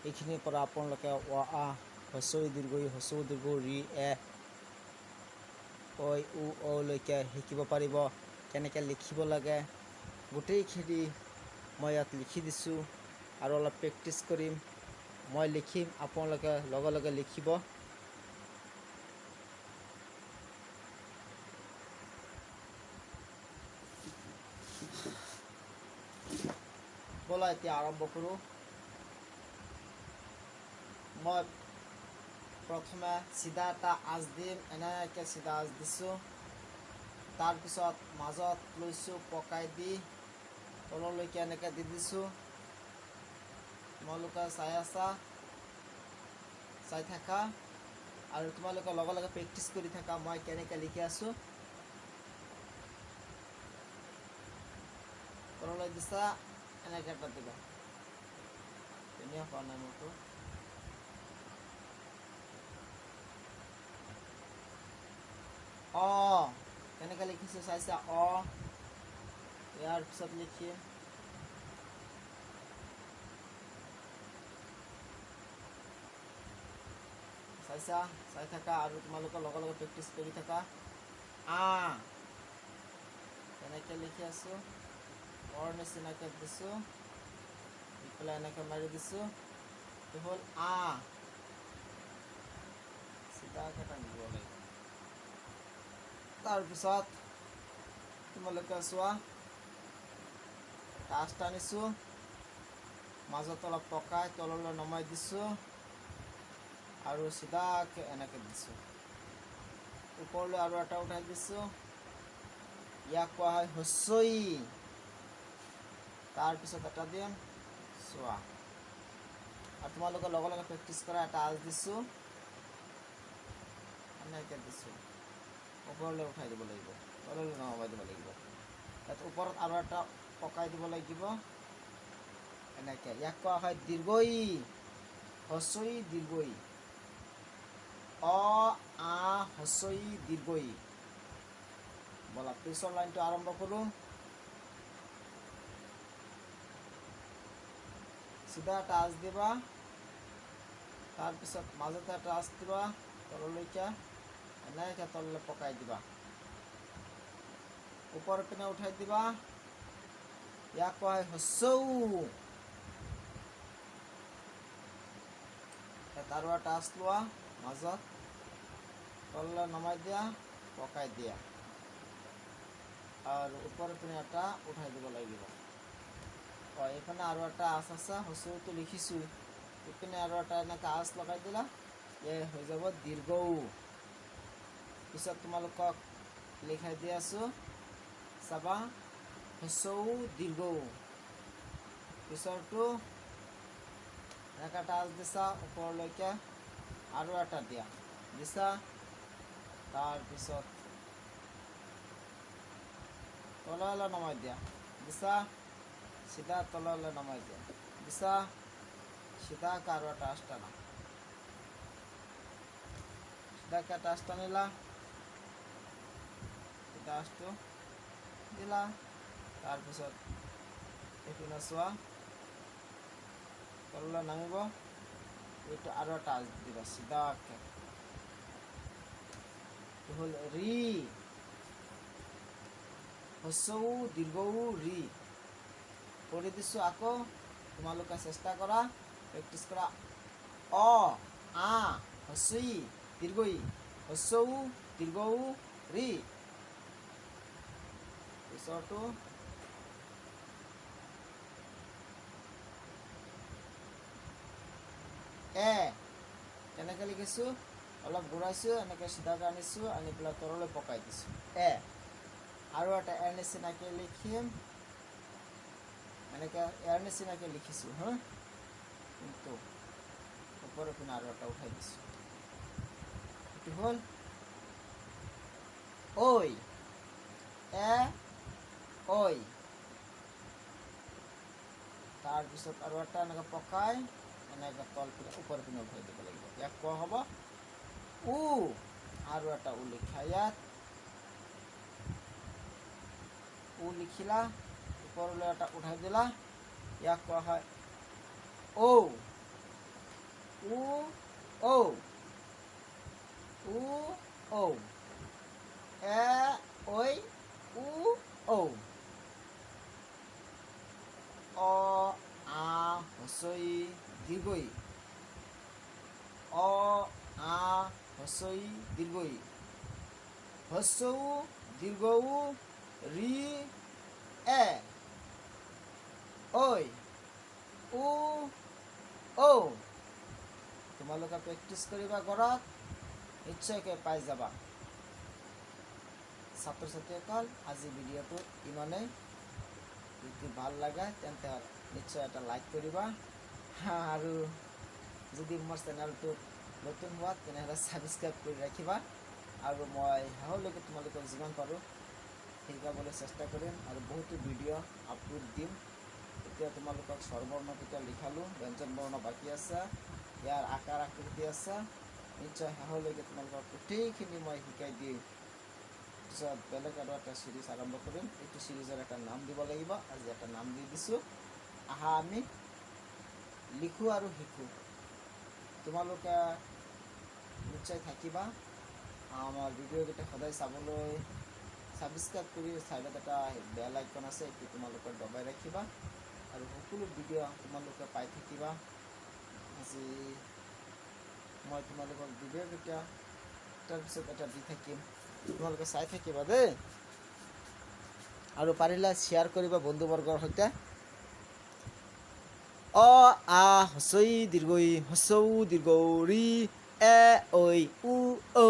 এইখিনিৰ পৰা আপোনালোকে অ আ হ্ৰস্ব ই দীৰ্ঘ ই হ্ৰস্ব উ দীৰ্ঘ উ ৰি এ ঐ উ লৈকে শিকিব পাৰিব। কেনেকৈ লিখিব লাগে গোটেইখিনি মই ইয়াত লিখি দিছোঁ আৰু অলপ প্ৰেক্টিচ কৰিম। মই লিখিম, আপোনালোকে লগে লগে লিখিব। ব'লা এতিয়া আৰম্ভ কৰোঁ। মই প্ৰথমে চিধা এটা আঁচ দিম, এনেকৈ চিধা আঁচ দিছোঁ। তাৰপিছত মাজত লৈছোঁ পকাই দি তললৈকে এনেকৈ দি দিছোঁ। তোমালোকে চাই আছা, চাই থাকা আৰু তোমালোকে লগে লগে প্ৰেক্টিচ কৰি থাকা মই কেনেকৈ লিখি আছোঁ। তললৈ দিছা, এনেকৈ এটা দিবা। ধুনীয়া পোৱা নাই মোৰটো। অ কেনেকৈ লিখিছোঁ চাইছা? অ ইয়াৰ পিছত লিখিম চাইছা, চাই থাকা আৰু তোমালোকে লগে লগে প্ৰেক্টিচ কৰি থাকা। কেনেকৈ লিখি আছোঁ, অৰ নিচিনাকৈ দিছোঁ, দি পেলাই এনেকৈ মাৰি দিছোঁ। এইটো হ'ল আ, চিধাকৈ টানিব লাগিব। তাৰপিছত তোমালোকে চোৱা, আঁচ টানিছোঁ, মাজত অলপ পকাই তললৈ নমাই দিছোঁ আৰু চিধাকৈ এনেকৈ দিছোঁ। ওপৰলৈ আৰু এটা উঠাই দিছোঁ। ইয়াক কোৱা হয় হ্ৰস্ব ই। তাৰপিছত এটা দিম, চোৱা আৰু তোমালোকে লগে লগে প্ৰেক্টিচ কৰা। এটা আঁচ দিছোঁ, এনেকৈ দিছোঁ, ওপৰলৈ উঠাই দিব লাগিব, তললৈ নমাই দিব লাগিব। তাত ওপৰত আৰু এটা পকাই দিব লাগিব, এনেকৈ। ইয়াক কোৱা হয় দীৰ্ঘ ই, হ্ৰস্ব ই দীৰ্ঘ ই। অ আ হ্ৰস্ব ই দীৰ্ঘ ই। ব'লা পিছৰ লাইনটো আৰম্ভ কৰোঁ। চিধা এটা আঁচ দিবা, তাৰপিছত মাজতে এটা আঁচ দিবা তললৈকে, এনেকৈ তললৈ পকাই দিবা, ওপৰৰ পিনে উঠাই দিবা। ইয়াক কোৱা হয় হ্ৰস্ব উ। আৰু এটা আঁচ লোৱা, মাজত তললৈ নমাই দিয়া, পকাই দিয়া আৰু ওপৰৰ পিনে এটা উঠাই দিব লাগিব। এইপিনে আৰু এটা আঁচ আছে, হ্ৰস্ব উটো লিখিছোঁ, ইপিনে আৰু এটা এনেকৈ আঁচ লগাই দিলা, হৈ যাব দীৰ্ঘ উ। পিছত তোমালোকক লিখাই দি আছোঁ, চাবা, হ্ৰস্ব উ দীৰ্ঘ উ। পিছৰটো এনেকৈ এটা আঁচ দিছা ওপৰলৈকে, আৰু এটা দিয়া দিছা, তাৰপিছত তললৈ নমাই দিয়া, দিছা, চিধা তললৈ নমাই দিয়া, দিছা, চিধাকৈ আৰু এটা আঁচ টানা, চিধাকৈ এটা আঁচ টানিলা, চিধা আঁচটো দিলা। তাৰপিছত এইপিনে চোৱা, তললৈ নামিব, এইটো আৰু এটা আঁচ দিবা চিধাকৈ। এইটো হ'ল ৰি, হ্ৰস্ব উ দীৰ্ঘ উ ৰি। কৰি দিছোঁ আকৌ, তোমালোকে চেষ্টা কৰা, প্ৰেক্টিচ কৰা। অ আ হ্ৰস্ব ই দীৰ্ঘ ই, হ্ৰস্ব উ দীৰ্ঘ উ ৰি। পিছৰটো এ, কেনেকৈ লিখিছোঁ, অলপ ঘূৰাইছোঁ, এনেকৈ চিধাকৈ আনিছোঁ, আনি পেলাই তললৈ পকাই দিছোঁ, এ। আৰু এটা এৰ নিচিনাকৈ লিখিম, এনেকৈ এৰ নিচিনাকৈ লিখিছোঁ, কিন্তু ওপৰৰ পিনে আৰু এটা উঠাই দিছোঁ। এইটো হ'ল ঐ, এ ঐ। তাৰপিছত আৰু এটা এনেকৈ পকাই, এনেকৈ তল পিনে ওপৰ পিনে উঠাই দিব লাগিব। ইয়াক কোৱা হ'ব উ। আৰু এটা উ লিখা, ইয়াত উ লিখিলা, ওপৰলৈ এটা উঠাই দিলা, ইয়াক কোৱা হয় ঔ। হস্ৰই দীৰ্ঘই অ আ হস্ৰই দীৰ্ঘই হস্ৰ উ দীৰ্ঘ উ ৰি এ ঐ উ ঔ তোমালোকে প্ৰেক্টিচ কৰিবা ঘৰত নিশ্চয়কৈ পাই যাবা ছাত্ৰ ছাত্ৰীসকল আজি ভিডিঅ'টো ইমানেই যদি ভাল লাগে তেন্তে নিশ্চয় এটা লাইক কৰিবা আৰু যদি মোৰ চেনেলটো নতুন হোৱা তেনেহ'লে ছাবস্ক্ৰাইব কৰি ৰাখিবা আৰু মই শেষলৈকে তোমালোকক যিমান পাৰোঁ শিকাবলৈ চেষ্টা কৰিম আৰু বহুতো ভিডিঅ' আপলোড দিম এতিয়া তোমালোকক স্বৰবৰ্ণকেইটা লিখালোঁ ব্যঞ্জন বৰ্ণ বাকী আছে ইয়াৰ আকাৰ আকৃতি আছে নিশ্চয় শেষলৈকে তোমালোকক গোটেইখিনি মই শিকাই দিম পিছত বেলেগ আৰু এটা চিৰিজ আৰম্ভ কৰিম এইটো চিৰিজৰ এটা নাম দিব লাগিব আজি এটা নাম দি দিছোঁ আহা আমি লিখোঁ আৰু শিকোঁ তোমালোকে নিশ্চয় থাকিবা আমাৰ ভিডিঅ'কেইটা সদায় চাবলৈ ছাবস্ক্ৰাইব কৰি ছাইডত এটা বেল আইকন আছে এইটো তোমালোকে দবাই ৰাখিবা আৰু সকলো ভিডিঅ' তোমালোকে পাই থাকিবা আজি মই তোমালোকক ভিডিঅ'কেইটা তাৰপিছত এটা দি থাকিম তোমালোকে চাই থাকিবা দেই আৰু পাৰিলে শ্বেয়াৰ কৰিবা বন্ধুবৰ্গৰ সৈতে অ আ হস্ৰই দীৰ্ঘই হস্ৰ উ দীৰ্ঘ ঋ এ ঐ উ ঔ